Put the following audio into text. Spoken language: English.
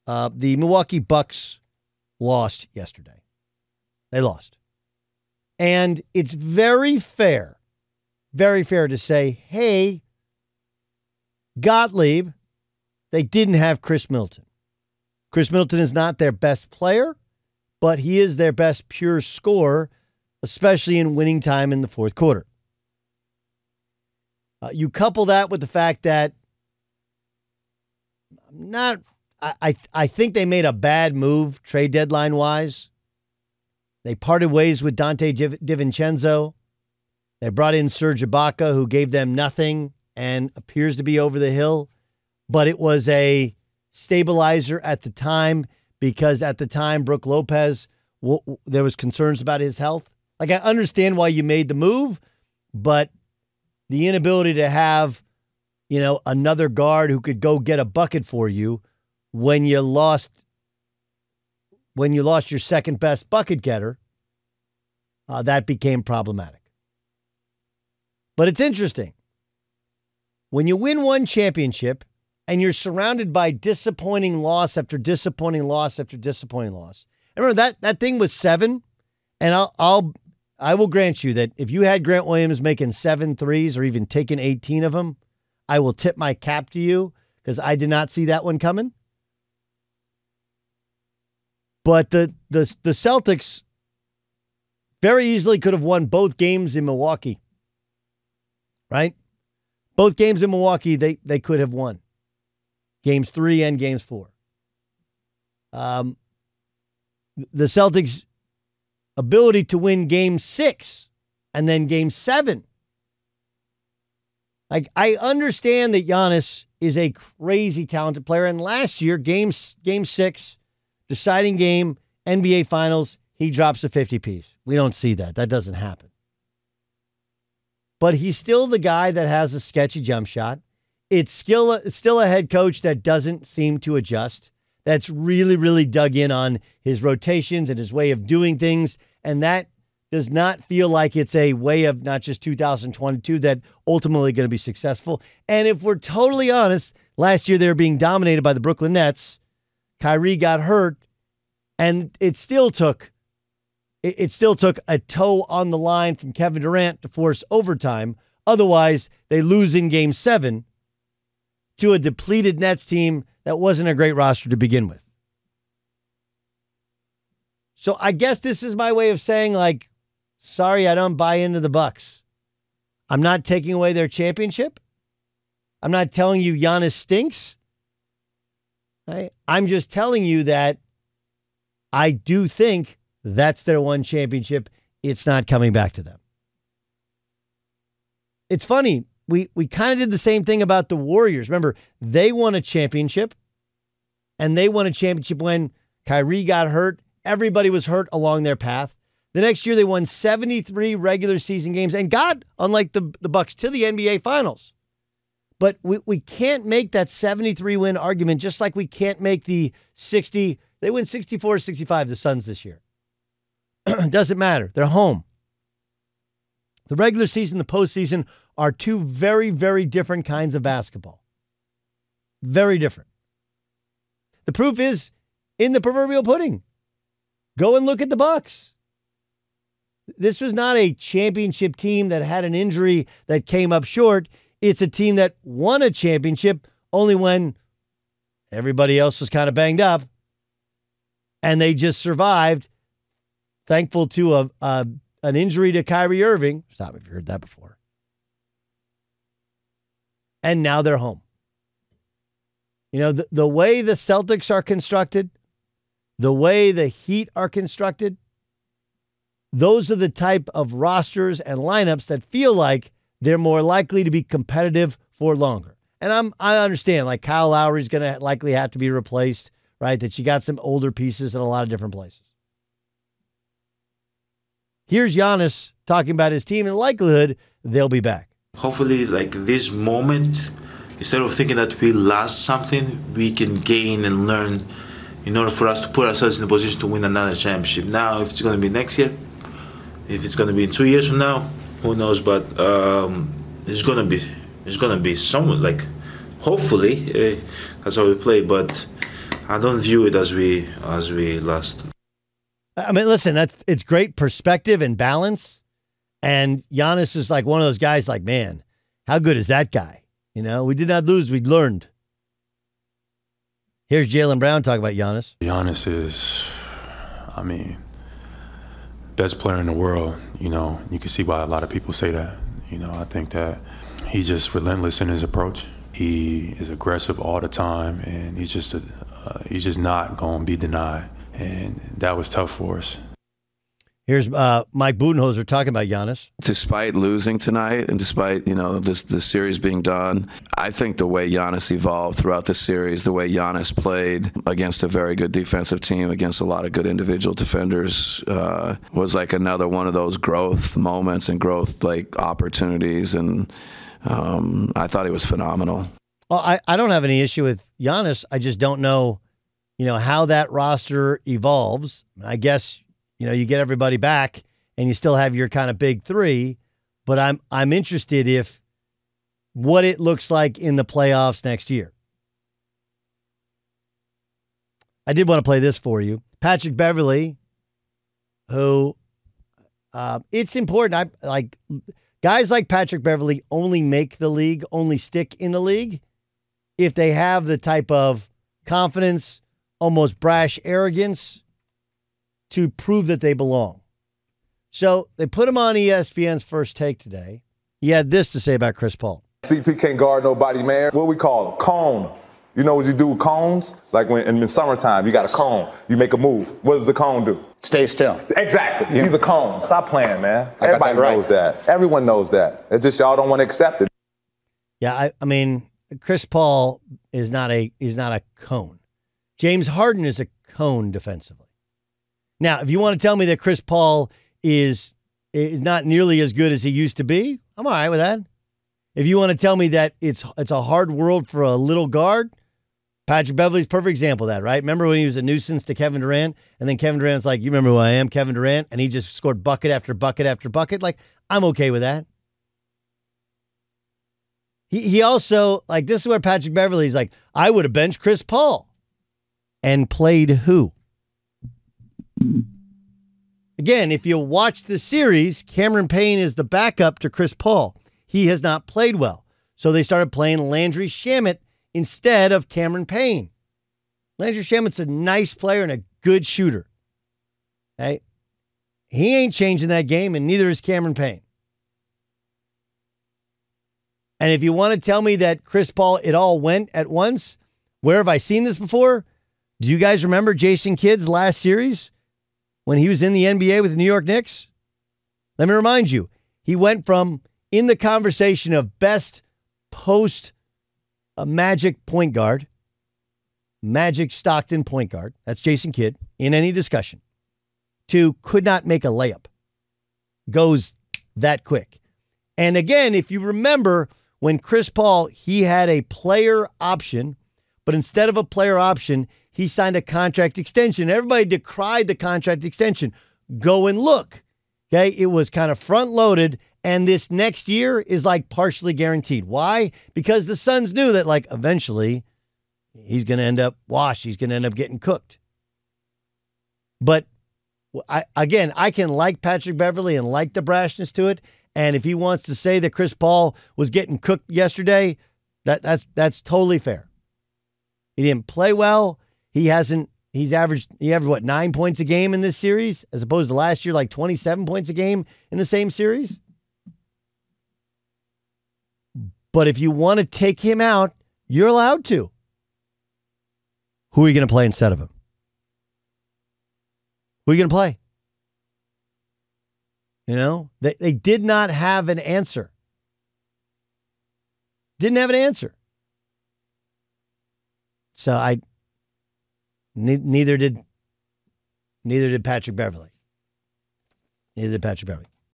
The Milwaukee Bucks lost yesterday. They lost. And it's very fair to say, hey, Gottlieb, they didn't have Chris Middleton. Chris Middleton is not their best player, but he is their best pure scorer, especially in winning time in the fourth quarter. You couple that with the fact that I think they made a bad move trade deadline wise. They parted ways with Dante DiVincenzo. They brought in Serge Ibaka, who gave them nothing and appears to be over the hill. But it was a stabilizer at the time because at the time, Brook Lopez, there was concerns about his health. Like, I understand why you made the move, but the inability to have, another guard who could go get a bucket for you when you lost your second best bucket getter, that became problematic. But it's interesting. When you win one championship and you're surrounded by disappointing loss after disappointing loss after disappointing loss. And remember that thing was 7, and I will grant you that if you had Grant Williams making 7 threes or even taking 18 of them, I will tip my cap to you because I did not see that one coming. But the Celtics very easily could have won both games in Milwaukee, right? Both games in Milwaukee, they could have won. Games 3 and games 4. The Celtics' ability to win game 6 and then game 7. Like, I understand that Giannis is a crazy talented player. And last year, game 6, deciding game, NBA Finals, he drops a 50-piece. We don't see that. That doesn't happen. But he's still the guy that has a sketchy jump shot. It's still a head coach that doesn't seem to adjust. That's really, really dug in on his rotations and his way of doing things. And that does not feel like it's a way of not just 2022 that ultimately going to be successful. And if we're totally honest, last year they were being dominated by the Brooklyn Nets. Kyrie got hurt, and it still took a toe on the line from Kevin Durant to force overtime. Otherwise, they lose in game 7 to a depleted Nets team that wasn't a great roster to begin with. So I guess this is my way of saying, like, sorry, I don't buy into the Bucks. I'm not taking away their championship. I'm not telling you Giannis stinks. Right? I'm just telling you that I do think that's their one championship. It's not coming back to them. It's funny. We kind of did the same thing about the Warriors. Remember, they won a championship, and they won a championship when Kyrie got hurt. Everybody was hurt along their path. The next year, they won 73 regular season games and got, unlike the Bucks, to the NBA Finals. But we can't make that 73-win argument, just like we can't make the 60. They win 64-65, the Suns this year. Doesn't matter. They're home. The regular season, the postseason are two very, very different kinds of basketball. Very different. The proof is in the proverbial pudding. Go and look at the Bucks. This was not a championship team that had an injury that came up short. It's a team that won a championship only when everybody else was kind of banged up, and they just survived, thankful to an injury to Kyrie Irving. Stop if you heard that before. And now they're home. You know, the way the Celtics are constructed, the way the Heat are constructed, those are the type of rosters and lineups that feel like they're more likely to be competitive for longer. And I understand, like, Kyle Lowry's going to likely have to be replaced, right? That you got some older pieces in a lot of different places. Here's Giannis talking about his team, and likelihood they'll be back. Hopefully, like, this moment, instead of thinking that we lost something, we can gain and learn in order for us to put ourselves in a position to win another championship. Now, if it's going to be next year, if it's going to be in 2 years from now, who knows? But it's going to be somewhat, like, hopefully, that's how we play. But I don't view it as we lost. I mean, listen, it's great perspective and balance. And Giannis is like one of those guys like, man, how good is that guy? You know, we did not lose. We learned. Here's Jaylen Brown talking about Giannis. Giannis is, I mean, best player in the world. You know, you can see why a lot of people say that. You know, I think that he's just relentless in his approach. He is aggressive all the time, and he's just not going to be denied. And that was tough for us. Here's Mike Budenholzer talking about Giannis. Despite losing tonight and despite, you know, the series being done, I think the way Giannis evolved throughout the series, the way Giannis played against a very good defensive team, against a lot of good individual defenders, was like another one of those growth moments and growth like opportunities. And I thought he was phenomenal. Well, I don't have any issue with Giannis. I just don't know, you know, how that roster evolves. I guess, you know, you get everybody back and you still have your kind of big three, but I'm interested if what it looks like in the playoffs next year. I did want to play this for you. Patrick Beverley, who it's important. I like guys like Patrick Beverley only make the league, only stick in the league if they have the type of confidence, almost brash arrogance to prove that they belong. So they put him on ESPN's First Take today. He had this to say about Chris Paul. CP can't guard nobody, man. What we call a cone. You know what you do with cones? Like when in the summertime, you got a cone. You make a move. What does the cone do? Stay still. Exactly. Yeah. He's a cone. Stop playing, man. Everybody right. knows that. Everyone knows that. It's just y'all don't want to accept it. Yeah, I mean, Chris Paul is not a cone. James Harden is a cone defensively. Now, if you want to tell me that Chris Paul is not nearly as good as he used to be, I'm all right with that. If you want to tell me that it's a hard world for a little guard, Patrick Beverley's a perfect example of that, right? Remember when he was a nuisance to Kevin Durant, and then Kevin Durant's like, you remember who I am, Kevin Durant, and he just scored bucket after bucket after bucket? Like, I'm okay with that. He also, like, this is where Patrick Beverley's like, I would have benched Chris Paul. And played who? Again, if you watch the series, Cameron Payne is the backup to Chris Paul. He has not played well. So they started playing Landry Shamet instead of Cameron Payne. Landry Shamet's a nice player and a good shooter. Okay? He ain't changing that game, and neither is Cameron Payne. And if you want to tell me that Chris Paul, it all went at once, where have I seen this before? Do you guys remember Jason Kidd's last series when he was in the NBA with the New York Knicks? Let me remind you, he went from in the conversation of best post Magic point guard, Magic Stockton point guard, that's Jason Kidd, in any discussion, to could not make a layup. Goes that quick. And again, if you remember, when Chris Paul, he had a player option, but instead of a player option, he signed a contract extension. Everybody decried the contract extension. Go and look. Okay, it was kind of front-loaded, and this next year is like partially guaranteed. Why? Because the Suns knew that like eventually he's going to end up washed. He's going to end up getting cooked. But I can like Patrick Beverley and like the brashness to it. And if he wants to say that Chris Paul was getting cooked yesterday, that's totally fair. He didn't play well. He averaged what, 9 points a game in this series, as opposed to last year, like 27 points a game in the same series. But if you want to take him out, you're allowed to. Who are you going to play instead of him? Who are you going to play? You know, they did not have an answer. Didn't have an answer. So neither did Patrick Beverley. Neither did Patrick Beverley.